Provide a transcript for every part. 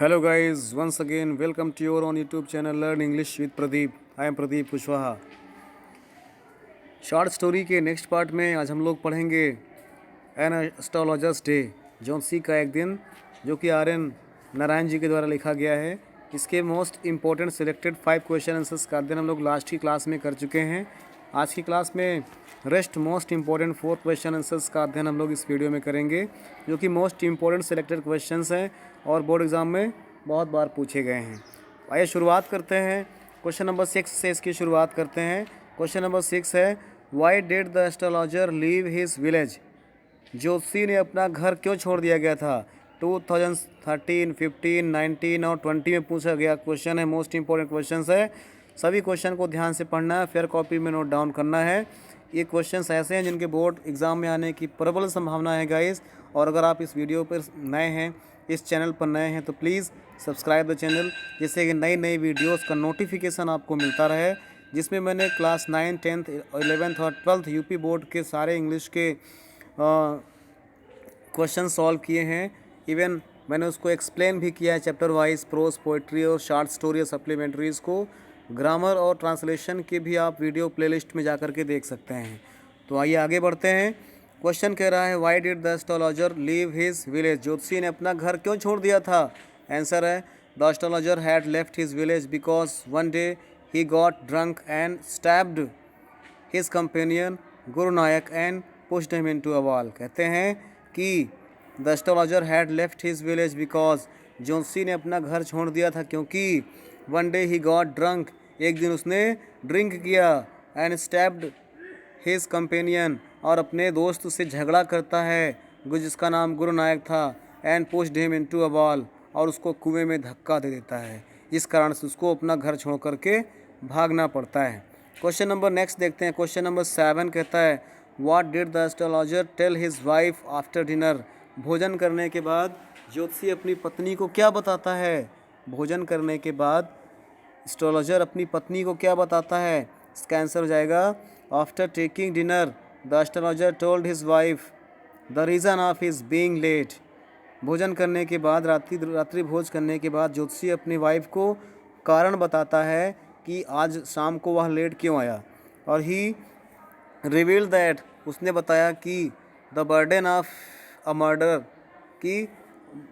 Hello guys, once again welcome to your own YouTube channel Learn English with Pradeep. I am Pradeep Kushwaha. Short story के next part में आज हम लोग पढ़ेंगे N astrologers day, जौनसी का एक दिन, जो कि आर.एन. नारायण जी के द्वारा लिखा गया है। इसके most important selected 5 question answers का अध्ययन हम लोग लास्ट की क्लास में कर चुके हैं। आज की क्लास में rest most important 4 question answers का अध्ययन हम लोग इस वीडियो में करेंगे, जो कि मोस्ट इम्पोर्टेंट सिलेक्टेड क्वेश्चंस हैं और बोर्ड एग्ज़ाम में बहुत बार पूछे गए हैं। आइए शुरुआत करते हैं। क्वेश्चन नंबर 6 से इसकी शुरुआत करते हैं। क्वेश्चन नंबर 6 है, why did the astrologer leave his village? ज्योतिषी ने अपना घर क्यों छोड़ दिया गया था? 2013, 15, 19 और 20 में पूछा गया क्वेश्चन है। मोस्ट इंपॉर्टेंट क्वेश्चन है। सभी क्वेश्चन को ध्यान से पढ़ना है, फिर कॉपी में नोट डाउन करना है। ये क्वेश्चंस ऐसे हैं जिनके बोर्ड एग्ज़ाम में आने की प्रबल संभावना है गाइस। और अगर आप इस वीडियो पर नए हैं, इस चैनल पर नए हैं, तो प्लीज़ सब्सक्राइब द चैनल, जिससे कि नई नई वीडियोस का नोटिफिकेशन आपको मिलता रहे, जिसमें मैंने क्लास 9, 10th, 11th और 12th यूपी बोर्ड के सारे इंग्लिश के क्वेश्चन सॉल्व किए हैं। इवन मैंने उसको एक्सप्लेन भी किया है चैप्टर वाइज, प्रोज, पोइट्री और शॉर्ट स्टोरी और सप्लीमेंट्रीज़ को। ग्रामर और ट्रांसलेशन के भी आप वीडियो प्लेलिस्ट में जा कर के देख सकते हैं। तो आइए आगे बढ़ते हैं। क्वेश्चन कह रहा है, why did the astrologer leave his village? ज्योतिषी ने अपना घर क्यों छोड़ दिया था? आंसर है, the astrologer had left his village because one day he got drunk and stabbed his companion Guru Nayak and pushed him into a wall. कहते हैं कि the astrologer had left his village because ज्योतिषी ने अपना घर छोड़ दिया था क्योंकि one day he got drunk, एक दिन उसने ड्रिंक किया, एंड स्टैब्ड हिज कंपेनियन, और अपने दोस्त से झगड़ा करता है जिसका नाम गुरु नायक था, and pushed him into a wall, और उसको कुएं में धक्का दे देता है। इस कारण से उसको अपना घर छोड़ करके भागना पड़ता है। क्वेश्चन नंबर नेक्स्ट देखते हैं। क्वेश्चन नंबर 7 कहता है, what did the astrologer tell his wife after dinner? भोजन करने के बाद ज्योतिषी अपनी पत्नी को क्या बताता है? भोजन करने के बाद एस्ट्रोलॉजर अपनी पत्नी को क्या बताता है? इसका आंसर हो जाएगा, after taking dinner the astrologer told his wife the reason of his being late. भोजन करने के बाद, रात्रि भोज करने के बाद ज्योतिषी अपनी वाइफ को कारण बताता है कि आज शाम को वह लेट क्यों आया। और ही रिवील्ड दैट, उसने बताया कि the burden of a murder, कि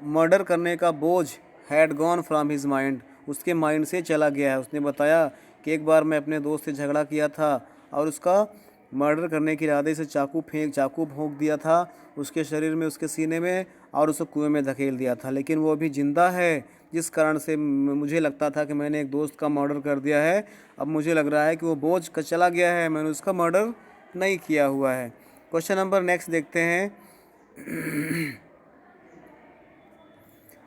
मर्डर करने का बोझ had gone from his mind, उसके माइंड से चला गया है। उसने बताया कि एक बार मैं अपने दोस्त से झगड़ा किया था और उसका मर्डर करने के इरादे से चाकू भोंक दिया था उसके शरीर में, उसके सीने में, और उसे कुएं में धकेल दिया था। लेकिन वो अभी ज़िंदा है, जिस कारण से मुझे लगता था कि मैंने एक दोस्त का मर्डर कर दिया है। अब मुझे लग रहा है कि वो बोझ का चला गया है, मैंने उसका मर्डर नहीं किया हुआ है। क्वेश्चन नंबर नेक्स्ट देखते हैं।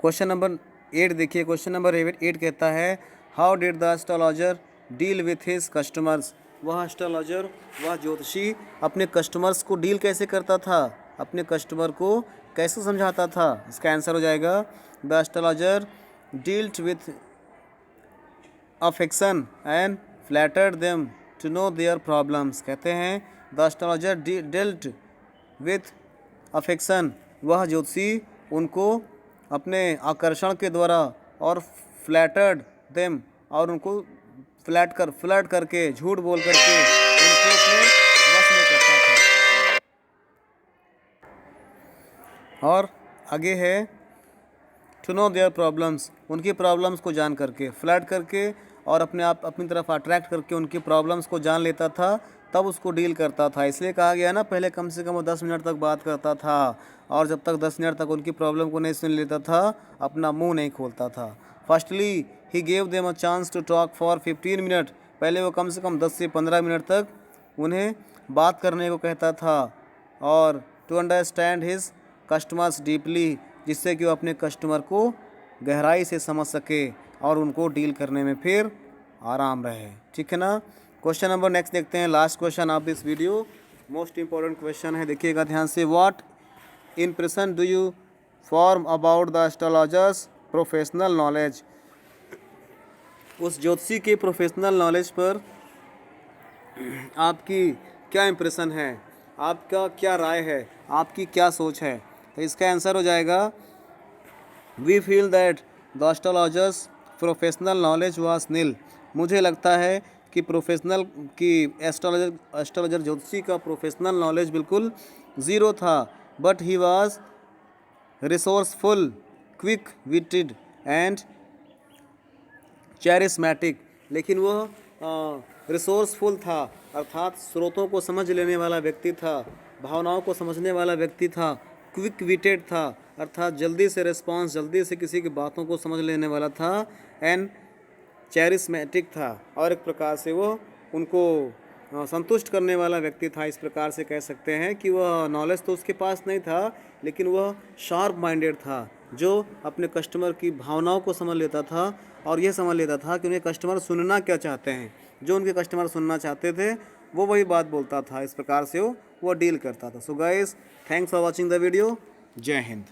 क्वेश्चन नंबर 8 देखिए। क्वेश्चन नंबर 8 कहता है, how did the astrologer deal with his customers? वह एस्ट्रोलॉजर, वह ज्योतिषी अपने कस्टमर्स को डील कैसे करता था? अपने कस्टमर को कैसे समझाता था? इसका आंसर हो जाएगा, the astrologer dealt with affection and flattered them to know their problems. कहते हैं, the astrologer dealt with affection, वह ज्योतिषी उनको अपने आकर्षण के द्वारा, और फ्लैटर्ड देम, और उनको फ्लैट करके, झूठ बोल करके उनको अपने वश में करता था। और आगे है, टू नो देयर प्रॉब्लम्स, उनकी प्रॉब्लम्स को जान करके, फ्लैट करके और अपनी तरफ अट्रैक्ट करके उनकी प्रॉब्लम्स को जान लेता था, तब उसको डील करता था। इसलिए कहा गया ना, पहले कम से कम वो 10 मिनट तक बात करता था, और जब तक 10 मिनट तक उनकी प्रॉब्लम को नहीं सुन लेता था, अपना मुंह नहीं खोलता था। Firstly he gave them a chance to talk for 15 minute, पहले वो कम से कम 10 से 15 मिनट तक उन्हें बात करने को कहता था, और to understand his customers deeply, जिससे कि वो अपने कस्टमर को गहराई से समझ सके और उनको डील करने में फिर आराम रहे। ठीक है ना। क्वेश्चन नंबर नेक्स्ट देखते हैं, last question of this video, most important question है, देखिएगा ध्यान से। What impression do you form about the astrologer's professional knowledge? उस ज्योतिषी के प्रोफेशनल नॉलेज पर आपकी क्या इम्प्रेशन है, आपका क्या राय है, आपकी क्या सोच है? तो इसका आंसर हो जाएगा, we feel that the astrologer's professional knowledge was nil. मुझे लगता है कि एस्ट्रोलॉजर ज्योतिषी का प्रोफेशनल नॉलेज बिल्कुल ज़ीरो था। But he was resourceful, quick witted and charismatic. लेकिन वह रिसोर्सफुल था, अर्थात स्रोतों को समझ लेने वाला व्यक्ति था, भावनाओं को समझने वाला व्यक्ति था। क्विक विटेड था, अर्थात जल्दी से रिस्पॉन्स, जल्दी से किसी की बातों को समझ लेने वाला था। एंड चैरिस्मेटिक था, और एक प्रकार से वो उनको संतुष्ट करने वाला व्यक्ति था। इस प्रकार से कह सकते हैं कि वह नॉलेज तो उसके पास नहीं था, लेकिन वह शार्प माइंडेड था, जो अपने कस्टमर की भावनाओं को समझ लेता था और यह समझ लेता था कि उन्हें कस्टमर सुनना क्या चाहते हैं। जो उनके कस्टमर सुनना चाहते थे वो वही बात बोलता था। इस प्रकार से वो डील करता था। So guys, thanks for watching the video. जय हिंद।